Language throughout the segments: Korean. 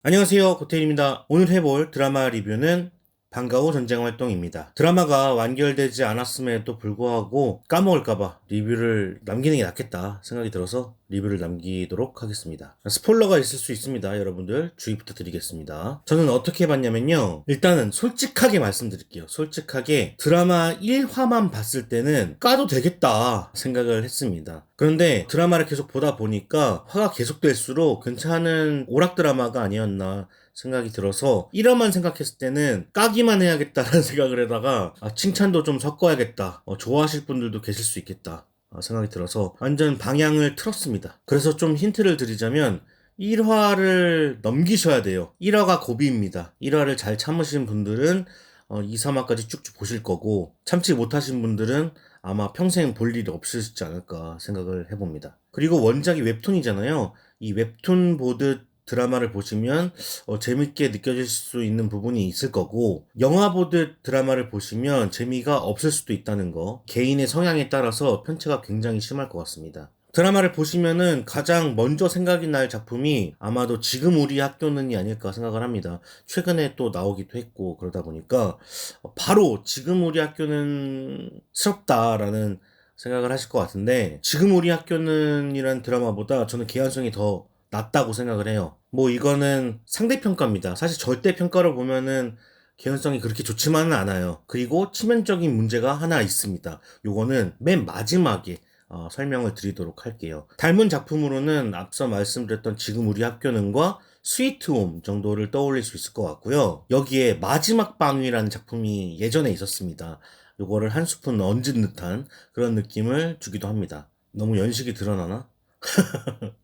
안녕하세요, 고태일입니다. 오늘 해볼 드라마 리뷰는 방과후 전쟁활동입니다. 드라마가 완결되지 않았음에도 불구하고 까먹을까봐 리뷰를 남기는 게 낫겠다 생각이 들어서 리뷰를 남기도록 하겠습니다. 스포일러가 있을 수 있습니다. 여러분들 주의 부탁드리겠습니다. 저는 어떻게 봤냐면요. 일단은 솔직하게 말씀드릴게요. 솔직하게 드라마 1화만 봤을 때는 까도 되겠다 생각을 했습니다. 그런데 드라마를 계속 보다 보니까 화가 계속될수록 괜찮은 오락 드라마가 아니었나 생각이 들어서 1화만 생각했을 때는 까기만 해야겠다라는 생각을 하다가 칭찬도 좀 섞어야겠다. 좋아하실 분들도 계실 수 있겠다. 생각이 들어서 완전 방향을 틀었습니다. 그래서 좀 힌트를 드리자면 1화를 넘기셔야 돼요. 1화가 고비입니다. 1화를 잘 참으신 분들은 2, 3화까지 쭉쭉 보실 거고 참지 못하신 분들은 아마 평생 볼 일이 없으시지 않을까 생각을 해봅니다. 그리고 원작이 웹툰이잖아요. 이 웹툰 보듯 드라마를 보시면 재밌게 느껴질 수 있는 부분이 있을 거고 영화 보듯 드라마를 보시면 재미가 없을 수도 있다는 거, 개인의 성향에 따라서 편차가 굉장히 심할 것 같습니다. 드라마를 보시면은 가장 먼저 생각이 날 작품이 아마도 지금 우리 학교는이 아닐까 생각을 합니다. 최근에 또 나오기도 했고 그러다 보니까 바로 지금 우리 학교는 스럽다라는 생각을 하실 것 같은데, 지금 우리 학교는 이란 드라마보다 저는 개연성이 더 낮다고 생각을 해요. 뭐 이거는 상대평가입니다. 사실 절대평가로 보면은 개연성이 그렇게 좋지만은 않아요. 그리고 치명적인 문제가 하나 있습니다. 요거는 맨 마지막에 설명을 드리도록 할게요. 닮은 작품으로는 앞서 말씀드렸던 지금 우리 학교는과 스위트홈 정도를 떠올릴 수 있을 것 같고요. 여기에 마지막 방위라는 작품이 예전에 있었습니다. 요거를 한 스푼 얹은 듯한 그런 느낌을 주기도 합니다. 너무 연식이 드러나나?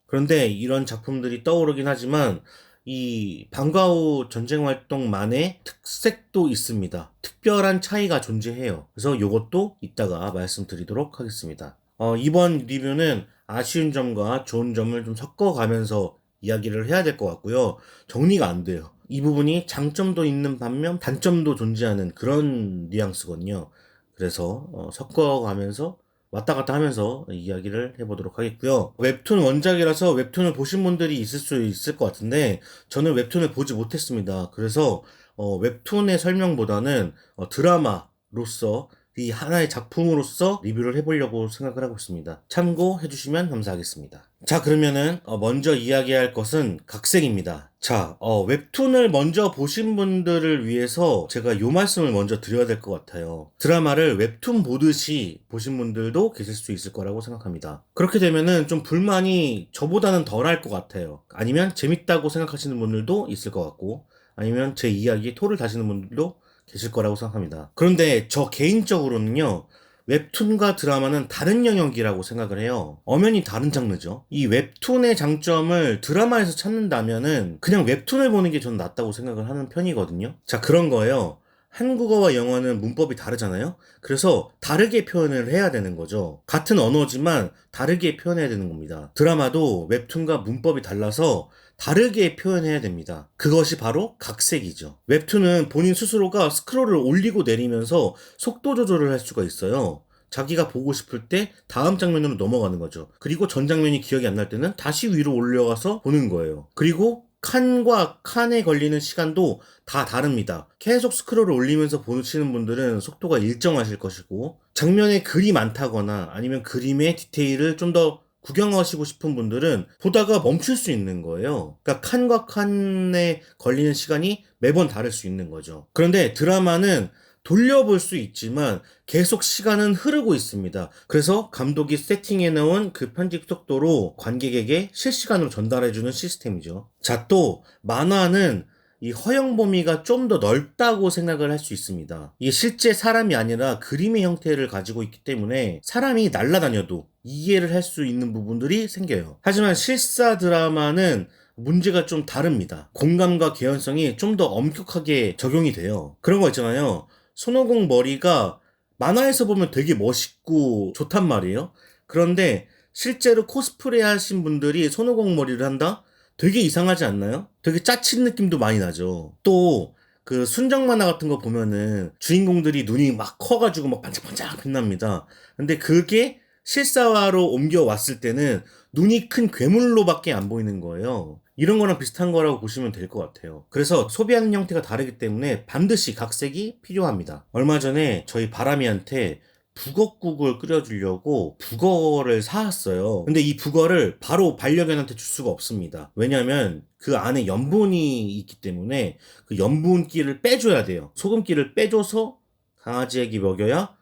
그런데 이런 작품들이 떠오르긴 하지만 이 방과후 전쟁활동만의 특색도 있습니다. 특별한 차이가 존재해요. 그래서 요것도 이따가 말씀드리도록 하겠습니다. 이번 리뷰는 아쉬운 점과 좋은 점을 좀 섞어가면서 이야기를 해야 될 것 같고요. 정리가 안 돼요. 이 부분이 장점도 있는 반면 단점도 존재하는 그런 뉘앙스거든요. 그래서 섞어가면서 왔다 갔다 하면서 이야기를 해보도록 하겠고요. 웹툰 원작이라서 웹툰을 보신 분들이 있을 수 있을 것 같은데 저는 웹툰을 보지 못했습니다. 그래서 웹툰의 설명보다는 드라마로서 이 하나의 작품으로서 리뷰를 해보려고 생각을 하고 있습니다. 참고해 주시면 감사하겠습니다. 자, 그러면은 먼저 이야기할 것은 각색입니다. 자, 웹툰을 먼저 보신 분들을 위해서 제가 요 말씀을 먼저 드려야 될 것 같아요. 드라마를 웹툰 보듯이 보신 분들도 계실 수 있을 거라고 생각합니다. 그렇게 되면은 좀 불만이 저보다는 덜할 것 같아요. 아니면 재밌다고 생각하시는 분들도 있을 것 같고, 아니면 제 이야기에 토를 다시는 분들도 계실 거라고 생각합니다. 그런데 저 개인적으로는요, 웹툰과 드라마는 다른 영역이라고 생각을 해요. 엄연히 다른 장르죠. 이 웹툰의 장점을 드라마에서 찾는다면은 그냥 웹툰을 보는 게 저는 낫다고 생각을 하는 편이거든요. 자, 그런 거예요. 한국어와 영어는 문법이 다르잖아요. 그래서 다르게 표현을 해야 되는 거죠. 같은 언어지만 다르게 표현해야 되는 겁니다. 드라마도 웹툰과 문법이 달라서 다르게 표현해야 됩니다. 그것이 바로 각색이죠. 웹툰은 본인 스스로가 스크롤을 올리고 내리면서 속도 조절을 할 수가 있어요. 자기가 보고 싶을 때 다음 장면으로 넘어가는 거죠. 그리고 전 장면이 기억이 안 날 때는 다시 위로 올려가서 보는 거예요. 그리고 칸과 칸에 걸리는 시간도 다 다릅니다. 계속 스크롤을 올리면서 보시는 분들은 속도가 일정하실 것이고, 장면에 글이 많다거나 아니면 그림의 디테일을 좀 더 구경하시고 싶은 분들은 보다가 멈출 수 있는 거예요. 그러니까 칸과 칸에 걸리는 시간이 매번 다를 수 있는 거죠. 그런데 드라마는 돌려볼 수 있지만 계속 시간은 흐르고 있습니다. 그래서 감독이 세팅해 놓은 그 편집 속도로 관객에게 실시간으로 전달해주는 시스템이죠. 자, 또 만화는 이 허용 범위가 좀 더 넓다고 생각을 할 수 있습니다. 이게 실제 사람이 아니라 그림의 형태를 가지고 있기 때문에 사람이 날아다녀도 이해를 할 수 있는 부분들이 생겨요. 하지만 실사 드라마는 문제가 좀 다릅니다. 공감과 개연성이 좀 더 엄격하게 적용이 돼요. 그런 거 있잖아요. 손오공 머리가 만화에서 보면 되게 멋있고 좋단 말이에요. 그런데 실제로 코스프레 하신 분들이 손오공 머리를 한다? 되게 이상하지 않나요? 되게 짜친 느낌도 많이 나죠. 또 그 순정 만화 같은 거 보면은 주인공들이 눈이 막 커가지고 막 반짝반짝 빛납니다. 근데 그게 실사화로 옮겨왔을 때는 눈이 큰 괴물로밖에 안 보이는 거예요. 이런 거랑 비슷한 거라고 보시면 될 것 같아요. 그래서 소비하는 형태가 다르기 때문에 반드시 각색이 필요합니다. 얼마 전에 저희 바람이한테 북엇국을 끓여주려고 북어를 사왔어요. 근데 이 북어를 바로 반려견한테 줄 수가 없습니다. 왜냐면 그 안에 염분이 있기 때문에 그 염분기를 빼줘야 돼요. 소금기를 빼줘서 강아지에게 먹여야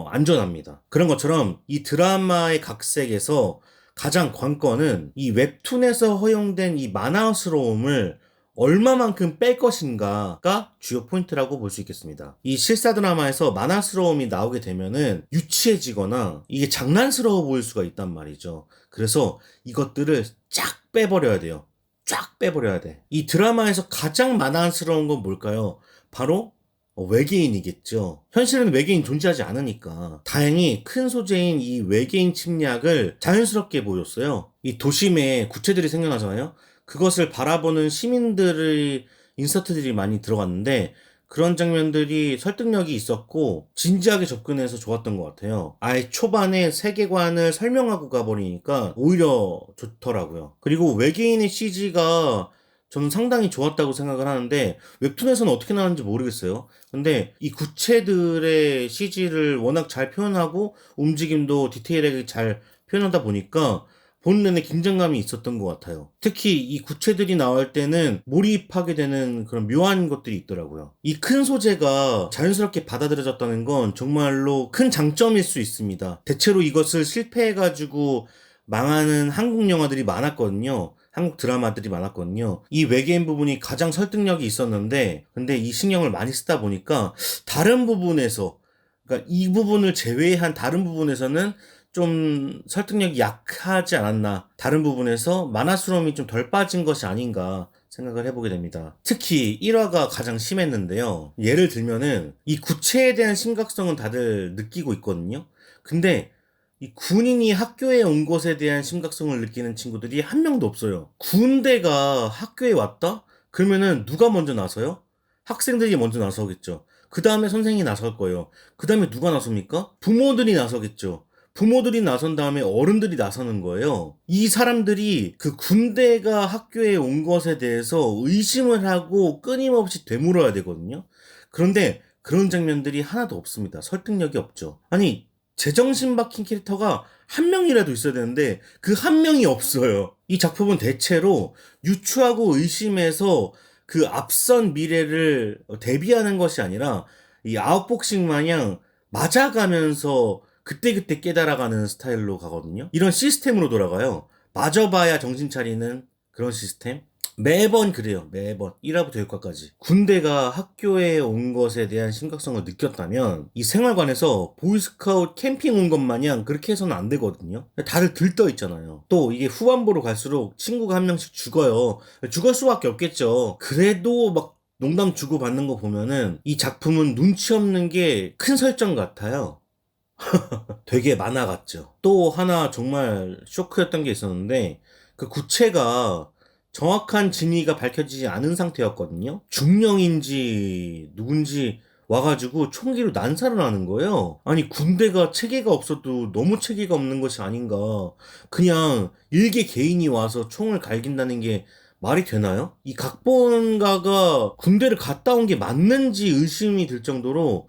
안전합니다. 그런 것처럼 이 드라마의 각색에서 가장 관건은 이 웹툰에서 허용된 이 만화스러움을 얼마만큼 뺄 것인가가 주요 포인트라고 볼 수 있겠습니다. 이 실사 드라마에서 만화스러움이 나오게 되면은 유치해지거나 이게 장난스러워 보일 수가 있단 말이죠. 그래서 이것들을 쫙 빼버려야 돼요. 쫙 빼버려야 돼. 이 드라마에서 가장 만화스러운 건 뭘까요? 바로 외계인이겠죠. 현실은 외계인 존재하지 않으니까 다행히 큰 소재인 이 외계인 침략을 자연스럽게 보였어요. 이 도심에 구체들이 생겨나잖아요. 그것을 바라보는 시민들의 인서트들이 많이 들어갔는데 그런 장면들이 설득력이 있었고 진지하게 접근해서 좋았던 것 같아요. 아예 초반에 세계관을 설명하고 가버리니까 오히려 좋더라고요. 그리고 외계인의 CG가 저는 상당히 좋았다고 생각을 하는데 웹툰에서는 어떻게 나왔는지 모르겠어요. 근데 이 구체들의 CG를 워낙 잘 표현하고 움직임도 디테일하게 잘 표현하다 보니까 보는 내내 긴장감이 있었던 것 같아요. 특히 이 구체들이 나올 때는 몰입하게 되는 그런 묘한 것들이 있더라고요. 이 큰 소재가 자연스럽게 받아들여졌다는 건 정말로 큰 장점일 수 있습니다. 대체로 이것을 실패해가지고 망하는 한국 영화들이 많았거든요. 한국 드라마들이 많았거든요. 이 외계인 부분이 가장 설득력이 있었는데 근데 이 신경을 많이 쓰다 보니까 다른 부분에서 그러니까 이 부분을 제외한 다른 부분에서는 좀 설득력이 약하지 않았나. 다른 부분에서 만화스러움이 좀 덜 빠진 것이 아닌가 생각을 해보게 됩니다. 특히 1화가 가장 심했는데요. 예를 들면은 이 구체에 대한 심각성은 다들 느끼고 있거든요. 근데 이 군인이 학교에 온 것에 대한 심각성을 느끼는 친구들이 한 명도 없어요. 군대가 학교에 왔다? 그러면은 누가 먼저 나서요? 학생들이 먼저 나서겠죠. 그 다음에 선생님이 나설 거예요. 그 다음에 누가 나섭니까? 부모들이 나서겠죠. 부모들이 나선 다음에 어른들이 나서는 거예요. 이 사람들이 그 군대가 학교에 온 것에 대해서 의심을 하고 끊임없이 되물어야 되거든요. 그런데 그런 장면들이 하나도 없습니다. 설득력이 없죠. 아니, 제정신 박힌 캐릭터가 한 명이라도 있어야 되는데 그 한 명이 없어요. 이 작품은 대체로 유추하고 의심해서 그 앞선 미래를 대비하는 것이 아니라 이 아웃복싱 마냥 맞아가면서 그때그때 깨달아가는 스타일로 가거든요. 이런 시스템으로 돌아가요. 맞아봐야 정신 차리는 그런 시스템. 매번 그래요. 매번 1화부터 6화까지 군대가 학교에 온 것에 대한 심각성을 느꼈다면 이 생활관에서 보이스카우트 캠핑 온 것 마냥 그렇게 해서는 안 되거든요. 다들 들떠 있잖아요. 또 이게 후반부로 갈수록 친구가 한 명씩 죽어요. 죽을 수밖에 없겠죠. 그래도 막 농담 주고받는 거 보면은 이 작품은 눈치 없는 게 큰 설정 같아요. 되게 만화 같죠. 또 하나 정말 쇼크였던 게 있었는데 그 구체가 정확한 진위가 밝혀지지 않은 상태였거든요. 중령인지 누군지 와가지고 총기로 난사를 하는 거예요. 아니 군대가 체계가 없어도 너무 체계가 없는 것이 아닌가. 그냥 일개 개인이 와서 총을 갈긴다는 게 말이 되나요? 이 각본가가 군대를 갔다 온 게 맞는지 의심이 들 정도로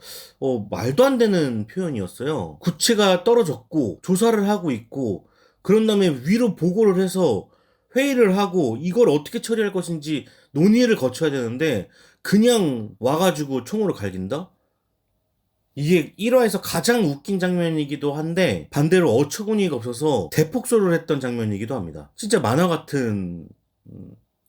말도 안 되는 표현이었어요. 구체가 떨어졌고 조사를 하고 있고 그런 다음에 위로 보고를 해서 회의를 하고 이걸 어떻게 처리할 것인지 논의를 거쳐야 되는데 그냥 와가지고 총으로 갈긴다? 이게 1화에서 가장 웃긴 장면이기도 한데 반대로 어처구니가 없어서 대폭소를 했던 장면이기도 합니다. 진짜 만화 같은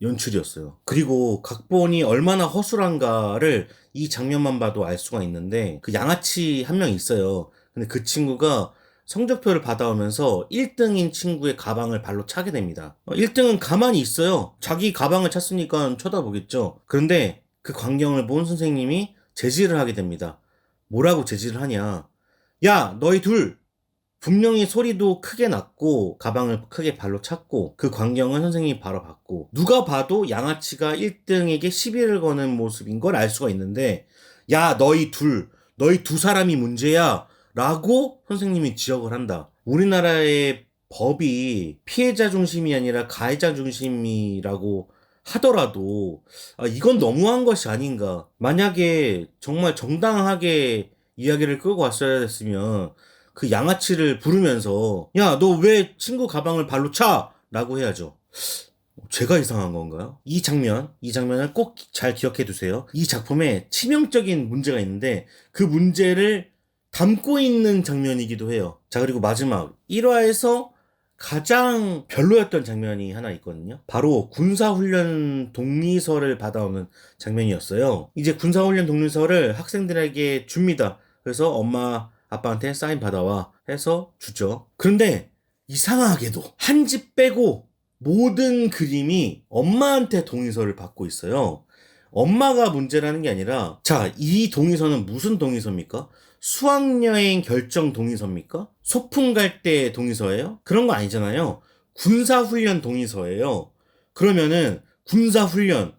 연출이었어요. 그리고 각본이 얼마나 허술한가를 이 장면만 봐도 알 수가 있는데 그 양아치 한 명 있어요. 근데 그 친구가 성적표를 받아오면서 1등인 친구의 가방을 발로 차게 됩니다. 1등은 가만히 있어요. 자기 가방을 찼으니까 쳐다보겠죠. 그런데 그 광경을 본 선생님이 제지를 하게 됩니다. 뭐라고 제지를 하냐. 야, 너희 둘! 분명히 소리도 크게 났고 가방을 크게 발로 찼고 그 광경은 선생님이 바로 봤고 누가 봐도 양아치가 1등에게 시비를 거는 모습인 걸 알 수가 있는데 야 너희 두 사람이 문제야 라고 선생님이 지적을 한다. 우리나라의 법이 피해자 중심이 아니라 가해자 중심이라고 하더라도 이건 너무한 것이 아닌가. 만약에 정말 정당하게 이야기를 끌고 왔어야 됐으면 그 양아치를 부르면서 야, 너 왜 친구 가방을 발로 차? 라고 해야죠. 제가 이상한 건가요? 이 장면을 꼭 잘 기억해 두세요. 이 작품에 치명적인 문제가 있는데 그 문제를 담고 있는 장면이기도 해요. 자, 그리고 마지막 1화에서 가장 별로였던 장면이 하나 있거든요. 바로 군사훈련 동의서를 받아오는 장면이었어요. 이제 군사훈련 동의서를 학생들에게 줍니다. 그래서 엄마, 아빠한테 사인 받아와 해서 주죠. 그런데 이상하게도 한 집 빼고 모든 그림이 엄마한테 동의서를 받고 있어요. 엄마가 문제라는 게 아니라, 자, 이 동의서는 무슨 동의서입니까? 수학여행 결정 동의서입니까? 소풍 갈 때 동의서예요? 그런 거 아니잖아요. 군사훈련 동의서예요. 그러면은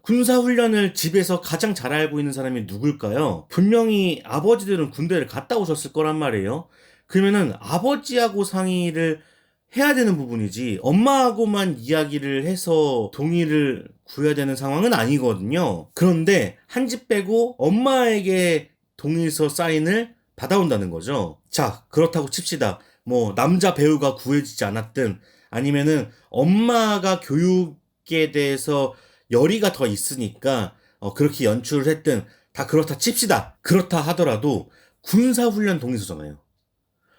군사훈련을 집에서 가장 잘 알고 있는 사람이 누굴까요? 분명히 아버지들은 군대를 갔다 오셨을 거란 말이에요. 그러면은 아버지하고 상의를 해야 되는 부분이지 엄마하고만 이야기를 해서 동의를 구해야 되는 상황은 아니거든요. 그런데 한 집 빼고 엄마에게 동의서 사인을 받아온다는 거죠. 자, 그렇다고 칩시다. 뭐 남자 배우가 구해지지 않았든 아니면은 엄마가 교육에 대해서 열의가 더 있으니까 그렇게 연출을 했든 다 그렇다 칩시다. 그렇다 하더라도 군사훈련 동의서잖아요.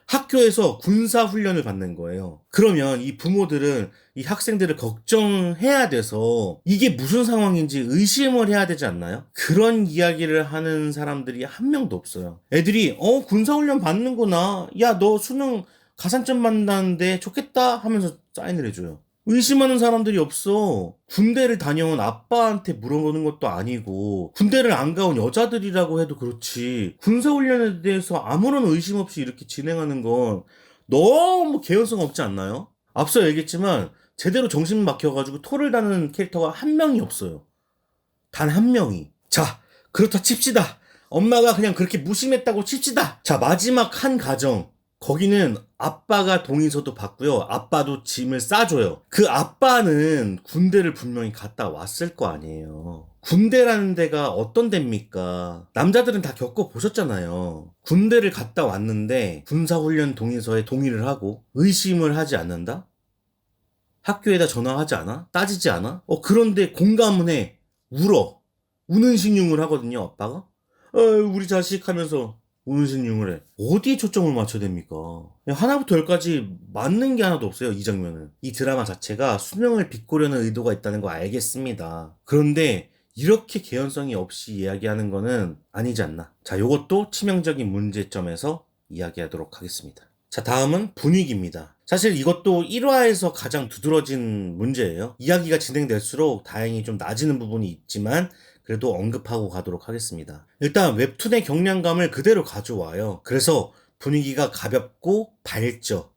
학교에서 군사훈련을 받는 거예요. 그러면 이 부모들은 이 학생들을 걱정해야 돼서 이게 무슨 상황인지 의심을 해야 되지 않나요? 그런 이야기를 하는 사람들이 한 명도 없어요. 애들이 군사훈련 받는구나. 야, 너 수능 가산점 받는다는데 좋겠다 하면서 사인을 해줘요. 의심하는 사람들이 없어. 군대를 다녀온 아빠한테 물어보는 것도 아니고 군대를 안 가온 여자들이라고 해도 그렇지 군사훈련에 대해서 아무런 의심 없이 이렇게 진행하는 건 너무 개연성 없지 않나요? 앞서 얘기했지만 제대로 정신 막혀가지고 토를 다는 캐릭터가 한 명이 없어요. 단 한 명이. 자, 그렇다 칩시다. 엄마가 그냥 그렇게 무심했다고 칩시다. 자, 마지막 한 가정. 거기는 아빠가 동의서도 받고요. 아빠도 짐을 싸줘요. 그 아빠는 군대를 분명히 갔다 왔을 거 아니에요. 군대라는 데가 어떤 데입니까? 남자들은 다 겪어보셨잖아요. 군대를 갔다 왔는데 군사훈련 동의서에 동의를 하고 의심을 하지 않는다? 학교에다 전화하지 않아? 따지지 않아? 그런데 공감은 해. 울어. 우는 신용을 하거든요, 아빠가. 우리 자식 하면서 우는 신용을 해. 어디에 초점을 맞춰야 됩니까? 하나부터 열까지 맞는 게 하나도 없어요, 이 장면은. 이 드라마 자체가 수명을 비꼬려는 의도가 있다는 거 알겠습니다. 그런데 이렇게 개연성이 없이 이야기하는 거는 아니지 않나. 자, 요것도 치명적인 문제점에서 이야기하도록 하겠습니다. 자, 다음은 분위기입니다. 사실 이것도 1화에서 가장 두드러진 문제예요. 이야기가 진행될수록 다행히 좀 나아지는 부분이 있지만 그래도 언급하고 가도록 하겠습니다. 일단 웹툰의 경량감을 그대로 가져와요. 그래서 분위기가 가볍고 밝죠.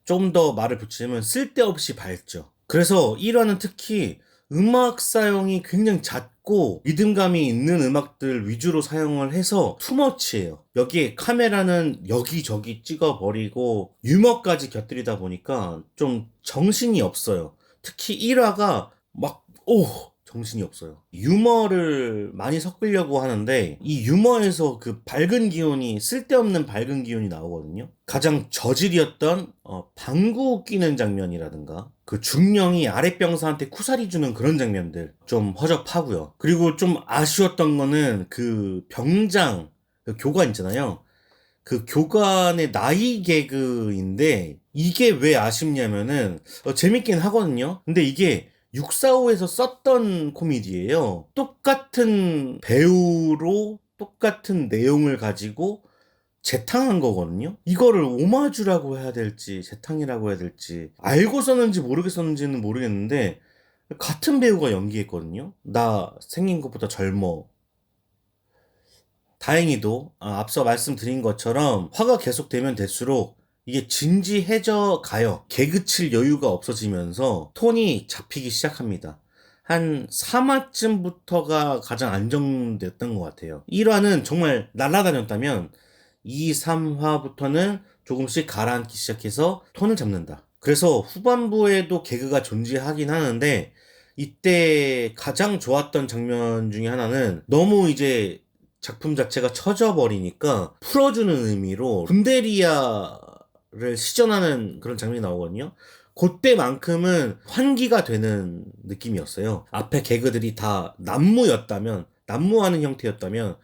좀 더 말을 붙이면 쓸데없이 밝죠. 그래서 1화는 특히 음악 사용이 굉장히 잦고 리듬감이 있는 음악들 위주로 사용을 해서 투머치예요. 여기에 카메라는 여기저기 찍어버리고 유머까지 곁들이다 보니까 좀 정신이 없어요. 특히 1화가 정신이 없어요. 유머를 많이 섞으려고 하는데 이 유머에서 그 밝은 기운이 쓸데없는 밝은 기운이 나오거든요. 가장 저질이었던 방구 끼는 장면이라든가 그 중령이 아랫병사한테 쿠사리 주는 그런 장면들 좀 허접하고요. 그리고 좀 아쉬웠던 거는 그 병장 그 교관 있잖아요. 그 교관의 나이 개그인데 이게 왜 아쉽냐면은 재밌긴 하거든요. 근데 이게 645에서 썼던 코미디예요. 똑같은 배우로 똑같은 내용을 가지고 재탕한 거거든요. 이거를 오마주라고 해야 될지 재탕이라고 해야 될지 알고 썼는지 모르겠었는지는 모르겠는데 같은 배우가 연기했거든요. 나 생긴 것보다 젊어. 다행히도 앞서 말씀드린 것처럼 화가 계속되면 될수록 이게 진지해져 가요. 개그칠 여유가 없어지면서 톤이 잡히기 시작합니다. 한 3화쯤부터가 가장 안정됐던 것 같아요. 1화는 정말 날아다녔다면 2, 3화부터는 조금씩 가라앉기 시작해서 톤을 잡는다. 그래서 후반부에도 개그가 존재하긴 하는데 이때 가장 좋았던 장면 중에 하나는 너무 이제 작품 자체가 처져 버리니까 풀어주는 의미로 군데리아를 시전하는 그런 장면이 나오거든요. 그때만큼은 환기가 되는 느낌이었어요. 앞에 개그들이 다 난무였다면, 난무하는 형태였다면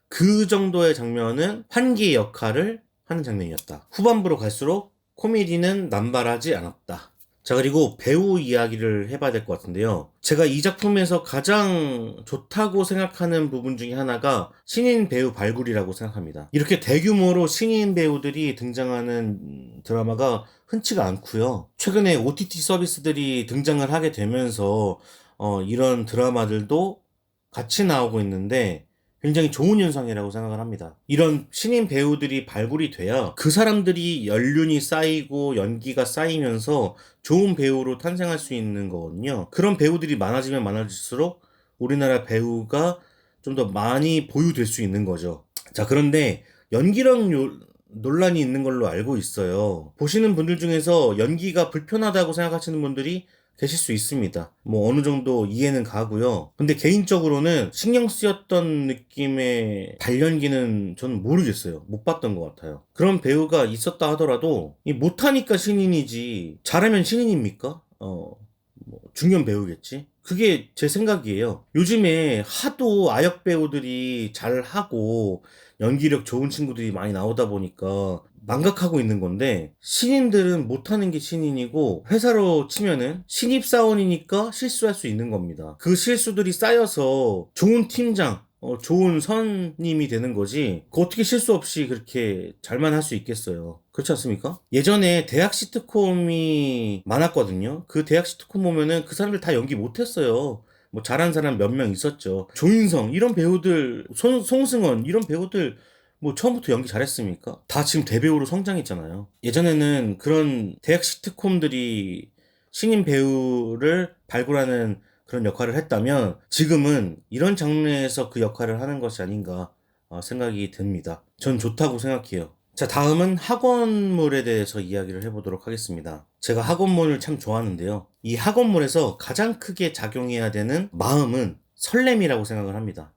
그 정도의 장면은 환기의 역할을 하는 장면이었다. 후반부로 갈수록 코미디는 남발하지 않았다. 자, 그리고 배우 이야기를 해봐야 될 것 같은데요. 제가 이 작품에서 가장 좋다고 생각하는 부분 중에 하나가 신인 배우 발굴이라고 생각합니다. 이렇게 대규모로 신인 배우들이 등장하는 드라마가 흔치가 않고요. 최근에 OTT 서비스들이 등장을 하게 되면서 이런 드라마들도 같이 나오고 있는데 굉장히 좋은 현상이라고 생각을 합니다. 이런 신인 배우들이 발굴이 돼야 그 사람들이 연륜이 쌓이고 연기가 쌓이면서 좋은 배우로 탄생할 수 있는 거거든요. 그런 배우들이 많아지면 많아질수록 우리나라 배우가 좀 더 많이 보유될 수 있는 거죠. 자, 그런데 연기력 논란이 있는 걸로 알고 있어요. 보시는 분들 중에서 연기가 불편하다고 생각하시는 분들이 계실 수 있습니다. 뭐 어느 정도 이해는 가고요. 근데 개인적으로는 신경 쓰였던 느낌의 발연기는 저는 모르겠어요. 못 봤던 것 같아요. 그런 배우가 있었다 하더라도 못하니까 신인이지 잘하면 신인입니까? 뭐 중년 배우겠지? 그게 제 생각이에요. 요즘에 하도 아역 배우들이 잘하고 연기력 좋은 친구들이 많이 나오다 보니까 망각하고 있는 건데 신인들은 못하는 게 신인이고 회사로 치면은 신입사원이니까 실수할 수 있는 겁니다. 그 실수들이 쌓여서 좋은 팀장, 좋은 선임이 되는 거지. 그 어떻게 실수 없이 그렇게 잘만 할 수 있겠어요. 그렇지 않습니까? 예전에 대학 시트콤이 많았거든요. 그 대학 시트콤 보면은 그 사람들 다 연기 못했어요. 뭐 잘한 사람 몇 명 있었죠. 조인성 이런 배우들, 송승헌 이런 배우들 뭐 처음부터 연기 잘했습니까? 다 지금 대배우로 성장했잖아요. 예전에는 그런 대학 시트콤들이 신인 배우를 발굴하는 그런 역할을 했다면 지금은 이런 장르에서 그 역할을 하는 것이 아닌가 생각이 듭니다. 전 좋다고 생각해요. 자, 다음은 학원물에 대해서 이야기를 해보도록 하겠습니다. 제가 학원물을 참 좋아하는데요. 이 학원물에서 가장 크게 작용해야 되는 마음은 설렘이라고 생각을 합니다.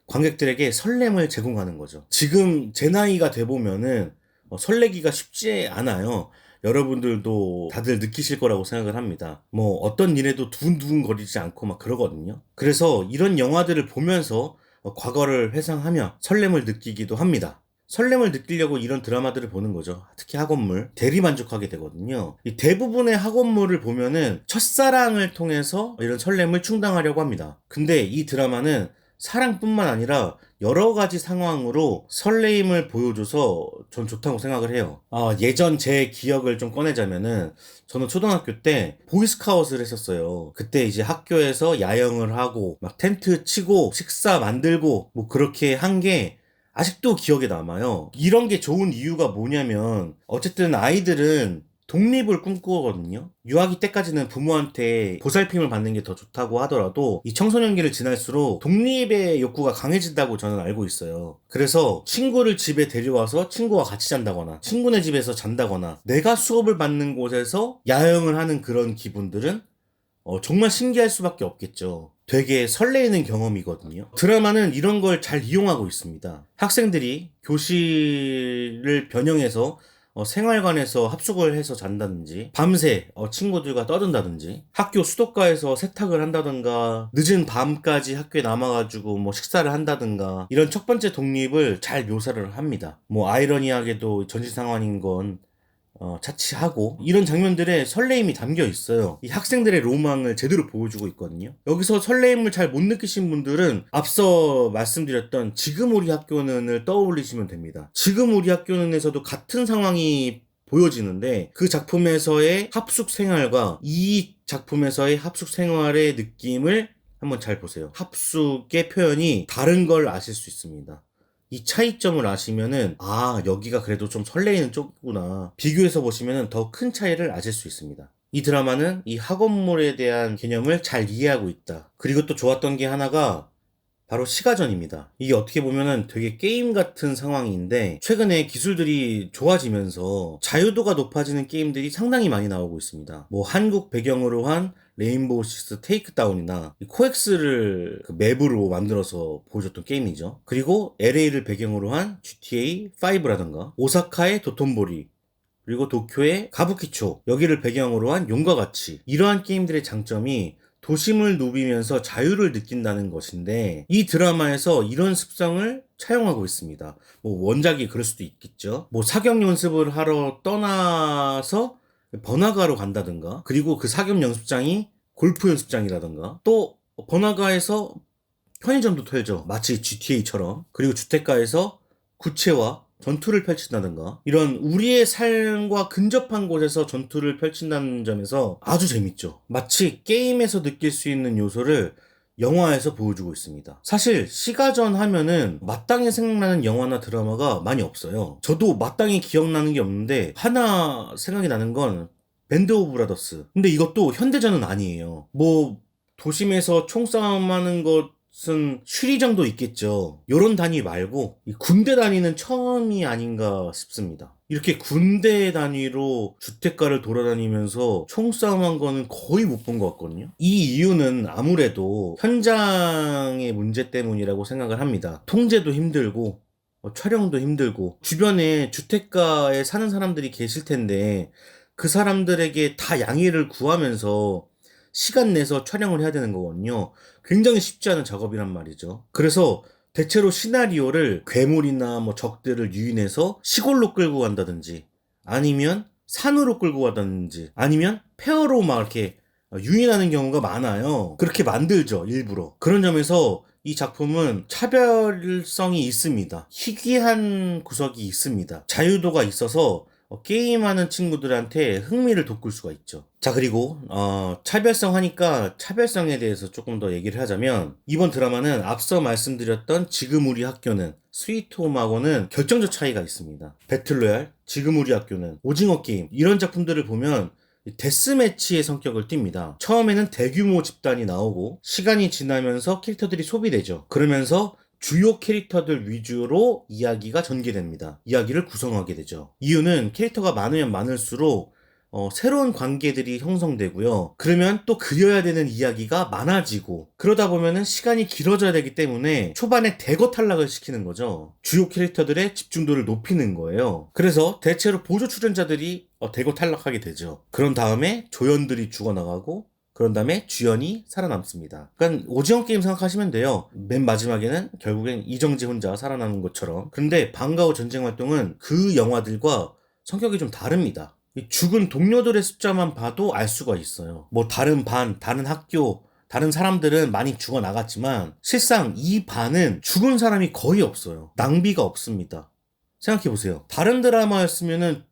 관객들에게 설렘을 제공하는 거죠. 지금 제 나이가 돼보면은 설레기가 쉽지 않아요. 여러분들도 다들 느끼실 거라고 생각을 합니다. 뭐 어떤 일에도 두근두근 거리지 않고 막 그러거든요. 그래서 이런 영화들을 보면서 과거를 회상하며 설렘을 느끼기도 합니다. 설렘을 느끼려고 이런 드라마들을 보는 거죠. 특히 학원물. 대리만족하게 되거든요. 이 대부분의 학원물을 보면은 첫사랑을 통해서 이런 설렘을 충당하려고 합니다. 근데 이 드라마는 사랑뿐만 아니라 여러 가지 상황으로 설레임을 보여줘서 전 좋다고 생각을 해요. 예전 제 기억을 좀 꺼내자면은 저는 초등학교 때 보이스카웃을 했었어요. 그때 이제 학교에서 야영을 하고 막 텐트 치고 식사 만들고 뭐 그렇게 한 게 아직도 기억에 남아요. 이런 게 좋은 이유가 뭐냐면 어쨌든 아이들은 독립을 꿈꾸거든요. 유아기 때까지는 부모한테 보살핌을 받는 게 더 좋다고 하더라도 이 청소년기를 지날수록 독립의 욕구가 강해진다고 저는 알고 있어요. 그래서 친구를 집에 데려와서 친구와 같이 잔다거나 친구네 집에서 잔다거나 내가 수업을 받는 곳에서 야영을 하는 그런 기분들은 정말 신기할 수밖에 없겠죠. 되게 설레이는 경험이거든요. 드라마는 이런 걸 잘 이용하고 있습니다. 학생들이 교실을 변형해서 생활관에서 합숙을 해서 잔다든지 밤새 친구들과 떠든다든지 학교 수도가에서 세탁을 한다든가 늦은 밤까지 학교에 남아가지고 뭐 식사를 한다든가 이런 첫 번째 독립을 잘 묘사를 합니다. 뭐 아이러니하게도 전시 상황인 건 자취하고 이런 장면들에 설레임이 담겨 있어요. 이 학생들의 로망을 제대로 보여주고 있거든요. 여기서 설레임을 잘 못 느끼신 분들은 앞서 말씀드렸던 지금 우리 학교는을 떠올리시면 됩니다. 지금 우리 학교는에서도 같은 상황이 보여지는데 그 작품에서의 합숙 생활과 이 작품에서의 합숙 생활의 느낌을 한번 잘 보세요. 합숙의 표현이 다른 걸 아실 수 있습니다. 이 차이점을 아시면은 여기가 그래도 좀 설레이는 쪽이구나 비교해서 보시면은 더 큰 차이를 아실 수 있습니다. 이 드라마는 이 학원물에 대한 개념을 잘 이해하고 있다. 그리고 또 좋았던 게 하나가 바로 시가전입니다. 이게 어떻게 보면은 되게 게임 같은 상황인데 최근에 기술들이 좋아지면서 자유도가 높아지는 게임들이 상당히 많이 나오고 있습니다. 뭐 한국 배경으로 한 레인보우 식스 테이크다운이나 코엑스를 그 맵으로 만들어서 보여줬던 게임이죠. 그리고 LA를 배경으로 한 GTA 5라던가 오사카의 도톤보리, 그리고 도쿄의 가부키초, 여기를 배경으로 한 용과 같이, 이러한 게임들의 장점이 도심을 누비면서 자유를 느낀다는 것인데 이 드라마에서 이런 습성을 차용하고 있습니다. 뭐 원작이 그럴 수도 있겠죠. 뭐 사격 연습을 하러 떠나서 번화가로 간다든가, 그리고 그 사격 연습장이 골프 연습장이라든가, 또 번화가에서 편의점도 털죠. 마치 GTA처럼. 그리고 주택가에서 구체화 전투를 펼친다든가, 이런 우리의 삶과 근접한 곳에서 전투를 펼친다는 점에서 아주 재밌죠. 마치 게임에서 느낄 수 있는 요소를 영화에서 보여주고 있습니다. 사실 시가전 하면은 마땅히 생각나는 영화나 드라마가 많이 없어요. 저도 마땅히 기억나는 게 없는데 하나 생각이 나는 건 밴드 오브 브라더스. 근데 이것도 현대전은 아니에요. 뭐 도심에서 총싸움하는 것은 슈리 정도 있겠죠. 요런 단위 말고 이 군대 단위는 처음이 아닌가 싶습니다. 이렇게 군대 단위로 주택가를 돌아다니면서 총싸움한 거는 거의 못 본 것 같거든요. 이 이유는 아무래도 현장의 문제 때문이라고 생각을 합니다. 통제도 힘들고 촬영도 힘들고 주변에 주택가에 사는 사람들이 계실 텐데 그 사람들에게 다 양해를 구하면서 시간 내서 촬영을 해야 되는 거거든요. 굉장히 쉽지 않은 작업이란 말이죠. 그래서 대체로 시나리오를 괴물이나 뭐 적들을 유인해서 시골로 끌고 간다든지, 아니면 산으로 끌고 가든지, 아니면 폐허로 막 이렇게 유인하는 경우가 많아요. 그렇게 만들죠, 일부러. 그런 점에서 이 작품은 차별성이 있습니다. 희귀한 구석이 있습니다. 자유도가 있어서 게임하는 친구들한테 흥미를 돋굴 수가 있죠. 자, 그리고 차별성 하니까 차별성에 대해서 조금 더 얘기를 하자면, 이번 드라마는 앞서 말씀드렸던 지금 우리 학교는, 스위트홈하고는 결정적 차이가 있습니다. 배틀로얄, 지금 우리 학교는, 오징어 게임, 이런 작품들을 보면 데스매치의 성격을 띱니다. 처음에는 대규모 집단이 나오고 시간이 지나면서 캐릭터들이 소비되죠. 그러면서 주요 캐릭터들 위주로 이야기가 전개됩니다. 이야기를 구성하게 되죠. 이유는 캐릭터가 많으면 많을수록 새로운 관계들이 형성되고요. 그러면 또 그려야 되는 이야기가 많아지고, 그러다 보면은 시간이 길어져야 되기 때문에 초반에 대거 탈락을 시키는 거죠. 주요 캐릭터들의 집중도를 높이는 거예요. 그래서 대체로 보조 출연자들이 대거 탈락하게 되죠. 그런 다음에 조연들이 죽어나가고, 그런 다음에 주연이 살아남습니다. 그러니까 오징어 게임 생각하시면 돼요. 맨 마지막에는 결국엔 이정재 혼자 살아남은 것처럼. 그런데 방과후 전쟁 활동은 그 영화들과 성격이 좀 다릅니다. 이 죽은 동료들의 숫자만 봐도 알 수가 있어요. 뭐 다른 반, 다른 학교, 다른 사람들은 많이 죽어나갔지만 실상 이 반은 죽은 사람이 거의 없어요. 낭비가 없습니다. 생각해보세요. 다른 드라마였으면은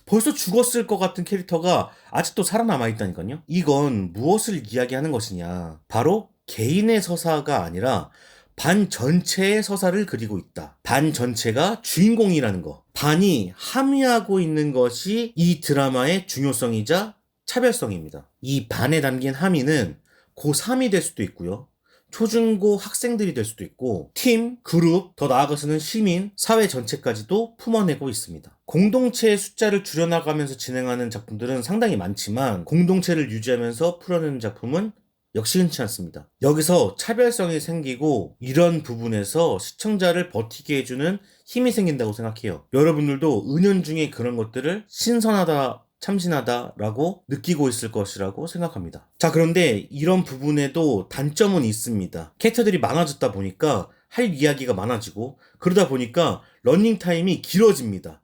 벌써 죽었을 것 같은 캐릭터가 아직도 살아남아 있다니까요. 이건 무엇을 이야기하는 것이냐, 바로 개인의 서사가 아니라 반 전체의 서사를 그리고 있다. 반 전체가 주인공이라는 거. 반이 함유하고 있는 것이 이 드라마의 중요성이자 차별성입니다. 이 반에 담긴 함의는 고3이 될 수도 있고요, 초중고 학생들이 될 수도 있고, 팀, 그룹, 더 나아가서는 시민, 사회 전체까지도 품어내고 있습니다. 공동체의 숫자를 줄여나가면서 진행하는 작품들은 상당히 많지만 공동체를 유지하면서 풀어내는 작품은 역시 흔치 않습니다. 여기서 차별성이 생기고 이런 부분에서 시청자를 버티게 해주는 힘이 생긴다고 생각해요. 여러분들도 은연중에 그런 것들을 신선하다, 참신하다라고 느끼고 있을 것이라고 생각합니다. 자, 그런데 이런 부분에도 단점은 있습니다. 캐릭터들이 많아졌다 보니까 할 이야기가 많아지고, 그러다 보니까 러닝타임이 길어집니다.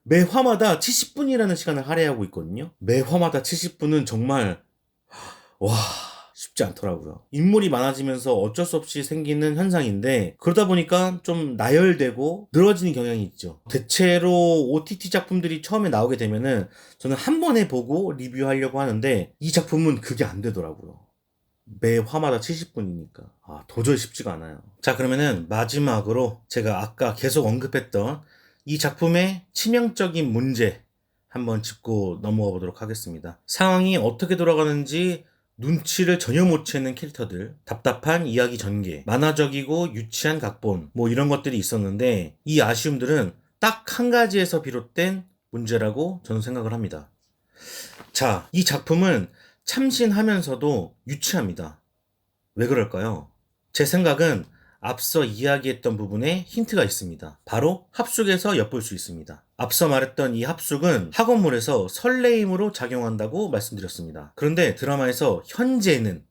매 화마다 70분이라는 시간을 할애하고 있거든요. 매 화마다 70분은 정말 와, 쉽지 않더라고요. 인물이 많아지면서 어쩔 수 없이 생기는 현상인데, 그러다 보니까 좀 나열되고 늘어지는 경향이 있죠. 대체로 OTT 작품들이 처음에 나오게 되면은 저는 한 번에 보고 리뷰하려고 하는데 이 작품은 그게 안 되더라고요. 매 화마다 70분이니까 도저히 쉽지가 않아요. 자, 그러면은 마지막으로 제가 아까 계속 언급했던 이 작품의 치명적인 문제 한번 짚고 넘어가 보도록 하겠습니다. 상황이 어떻게 돌아가는지 눈치를 전혀 못 채는 캐릭터들, 답답한 이야기 전개, 만화적이고 유치한 각본, 뭐 이런 것들이 있었는데 이 아쉬움들은 딱 한 가지에서 비롯된 문제라고 저는 생각을 합니다. 자, 이 작품은 참신하면서도 유치합니다. 왜 그럴까요? 제 생각은 앞서 이야기했던 부분에 힌트가 있습니다. 바로 합숙에서 엿볼 수 있습니다. 앞서 말했던 이 합숙은 학원물에서 설레임으로 작용한다고 말씀드렸습니다. 그런데 드라마에서 현재는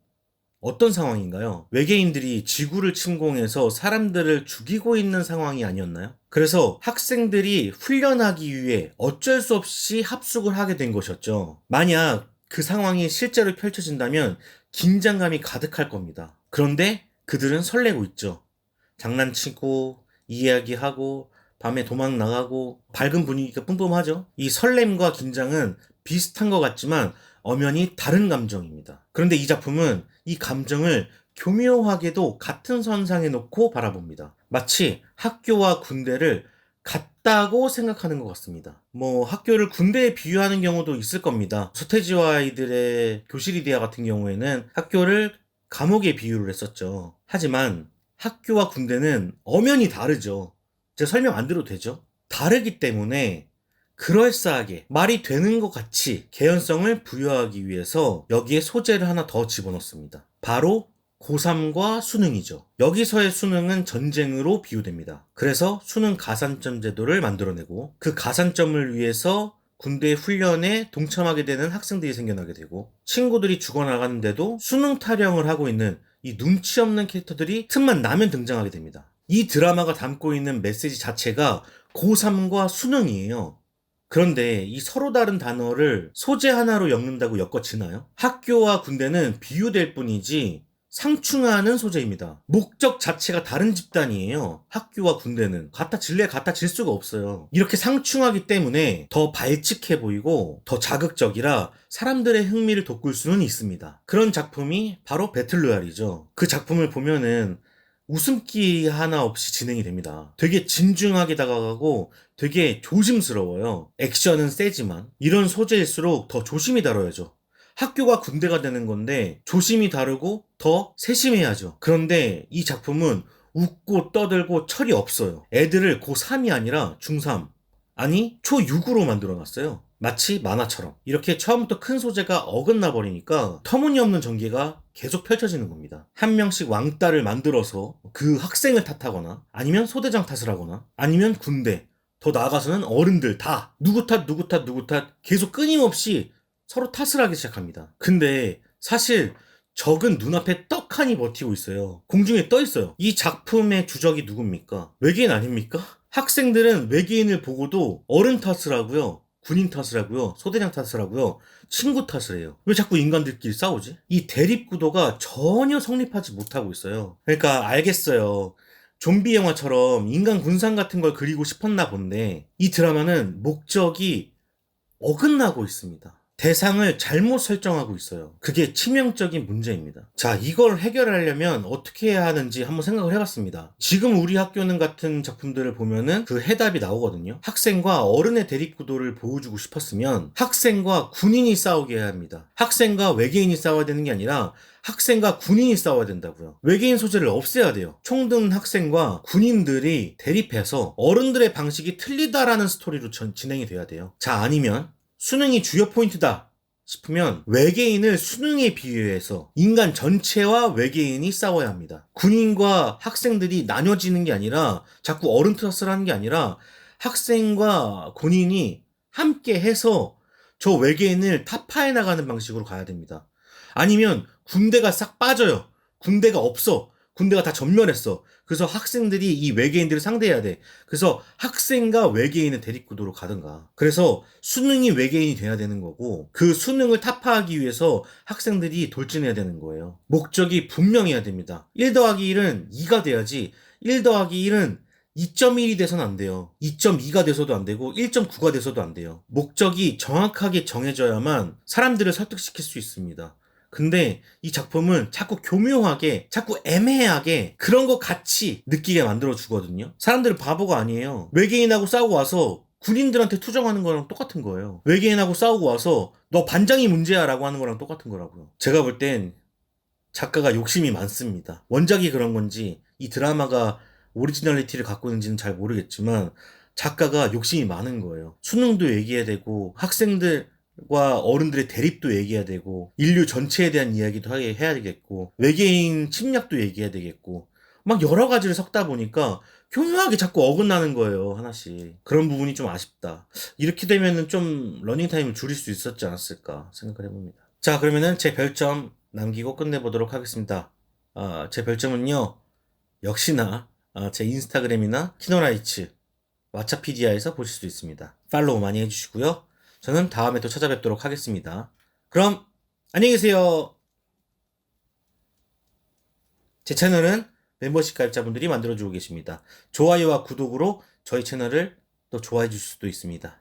어떤 상황인가요? 외계인들이 지구를 침공해서 사람들을 죽이고 있는 상황이 아니었나요? 그래서 학생들이 훈련하기 위해 어쩔 수 없이 합숙을 하게 된 것이었죠. 만약 그 상황이 실제로 펼쳐진다면 긴장감이 가득할 겁니다. 그런데 그들은 설레고 있죠. 장난치고, 이야기하고, 밤에 도망 나가고, 밝은 분위기가 뿜뿜하죠. 이 설렘과 긴장은 비슷한 것 같지만 엄연히 다른 감정입니다. 그런데 이 작품은 이 감정을 교묘하게도 같은 선상에 놓고 바라봅니다. 마치 학교와 군대를 같다고 생각하는 것 같습니다. 뭐 학교를 군대에 비유하는 경우도 있을 겁니다. 서태지와 아이들의 교실이 대화 같은 경우에는 학교를 감옥에 비유를 했었죠. 하지만 학교와 군대는 엄연히 다르죠. 제가 설명 안 드려도 되죠? 다르기 때문에 그럴싸하게 말이 되는 것 같이 개연성을 부여하기 위해서 여기에 소재를 하나 더 집어넣습니다. 바로 고3과 수능이죠. 여기서의 수능은 전쟁으로 비유됩니다. 그래서 수능 가산점 제도를 만들어내고 그 가산점을 위해서 군대 훈련에 동참하게 되는 학생들이 생겨나게 되고 친구들이 죽어나가는데도 수능 타령을 하고 있는 이 눈치 없는 캐릭터들이 틈만 나면 등장하게 됩니다. 이 드라마가 담고 있는 메시지 자체가 고3과 수능이에요. 그런데 이 서로 다른 단어를 소재 하나로 엮는다고 엮어지나요? 학교와 군대는 비유될 뿐이지 상충하는 소재입니다. 목적 자체가 다른 집단이에요. 학교와 군대는 갖다 질래 갖다 질 수가 없어요. 이렇게 상충하기 때문에 더 발칙해 보이고 더 자극적이라 사람들의 흥미를 돋굴 수는 있습니다. 그런 작품이 바로 배틀로얄이죠. 그 작품을 보면은 웃음기 하나 없이 진행이 됩니다. 되게 진중하게 다가가고 되게 조심스러워요. 액션은 세지만 이런 소재일수록 더 조심히 다뤄야죠. 학교가 군대가 되는 건데 조심히 다루고 더 세심해야죠. 그런데 이 작품은 웃고 떠들고 철이 없어요. 애들을 고3이 아니라 중3 아니 초6으로 만들어놨어요. 마치 만화처럼 이렇게 처음부터 큰 소재가 어긋나 버리니까 터무니없는 전개가 계속 펼쳐지는 겁니다. 한 명씩 왕따를 만들어서 그 학생을 탓하거나 아니면 소대장 탓을 하거나 아니면 군대 더 나아가서는 어른들 다 누구 탓 누구 탓 누구 탓 계속 끊임없이 서로 탓을 하기 시작합니다. 근데 사실 적은 눈앞에 떡하니 버티고 있어요. 공중에 떠 있어요. 이 작품의 주적이 누굽니까? 외계인 아닙니까? 학생들은 외계인을 보고도 어른 탓을 하고요. 군인 탓을 하고요. 소대장 탓을 하고요. 친구 탓을 해요. 왜 자꾸 인간들끼리 싸우지? 이 대립구도가 전혀 성립하지 못하고 있어요. 그러니까 알겠어요. 좀비 영화처럼 인간 군상 같은 걸 그리고 싶었나 본데 이 드라마는 목적이 어긋나고 있습니다. 대상을 잘못 설정하고 있어요. 그게 치명적인 문제입니다. 자, 이걸 해결하려면 어떻게 해야 하는지 한번 생각을 해봤습니다. 지금 우리 학교는 같은 작품들을 보면은 그 해답이 나오거든요. 학생과 어른의 대립구도를 보여주고 싶었으면 학생과 군인이 싸우게 해야 합니다. 학생과 외계인이 싸워야 되는 게 아니라 학생과 군인이 싸워야 된다고요. 외계인 소재를 없애야 돼요. 총든 학생과 군인들이 대립해서 어른들의 방식이 틀리다라는 스토리로 진행이 돼야 돼요. 자, 아니면 수능이 주요 포인트다 싶으면 외계인을 수능에 비유해서 인간 전체와 외계인이 싸워야 합니다. 군인과 학생들이 나뉘어지는 게 아니라 자꾸 어른 탓을 하는 게 아니라 학생과 군인이 함께 해서 저 외계인을 타파해 나가는 방식으로 가야 됩니다. 아니면 군대가 싹 빠져요. 군대가 없어. 군대가 다 전멸했어. 그래서 학생들이 이 외계인들을 상대해야 돼. 그래서 학생과 외계인의 대립구도로 가든가. 그래서 수능이 외계인이 돼야 되는 거고 그 수능을 타파하기 위해서 학생들이 돌진해야 되는 거예요. 목적이 분명해야 됩니다. 1 더하기 1은 2가 돼야지 1 더하기 1은 2.1이 돼서는 안 돼요. 2.2가 돼서도 안 되고 1.9가 돼서도 안 돼요. 목적이 정확하게 정해져야만 사람들을 설득시킬 수 있습니다. 근데 이 작품은 자꾸 교묘하게, 자꾸 애매하게 그런 거 같이 느끼게 만들어 주거든요. 사람들은 바보가 아니에요. 외계인하고 싸우고 와서 군인들한테 투정하는 거랑 똑같은 거예요. 외계인하고 싸우고 와서 너 반장이 문제야 라고 하는 거랑 똑같은 거라고요. 제가 볼 땐 작가가 욕심이 많습니다. 원작이 그런 건지 이 드라마가 오리지널리티를 갖고 있는지는 잘 모르겠지만 작가가 욕심이 많은 거예요. 수능도 얘기해야 되고 학생들과 어른들의 대립도 얘기해야 되고 인류 전체에 대한 이야기도 해야 되겠고 외계인 침략도 얘기해야 되겠고 막 여러 가지를 섞다 보니까 교묘하게 자꾸 어긋나는 거예요, 하나씩. 그런 부분이 좀 아쉽다. 이렇게 되면은 좀 러닝타임을 줄일 수 있었지 않았을까 생각을 해봅니다. 자, 그러면은 제 별점 남기고 끝내보도록 하겠습니다. 제 별점은요, 역시나 제 인스타그램이나 키노라이츠, 왓챠피디아에서 보실 수 있습니다. 팔로우 많이 해주시고요. 저는 다음에 또 찾아뵙도록 하겠습니다. 그럼 안녕히 계세요. 제 채널은 멤버십 가입자분들이 만들어주고 계십니다. 좋아요와 구독으로 저희 채널을 또 좋아해 주실 수도 있습니다.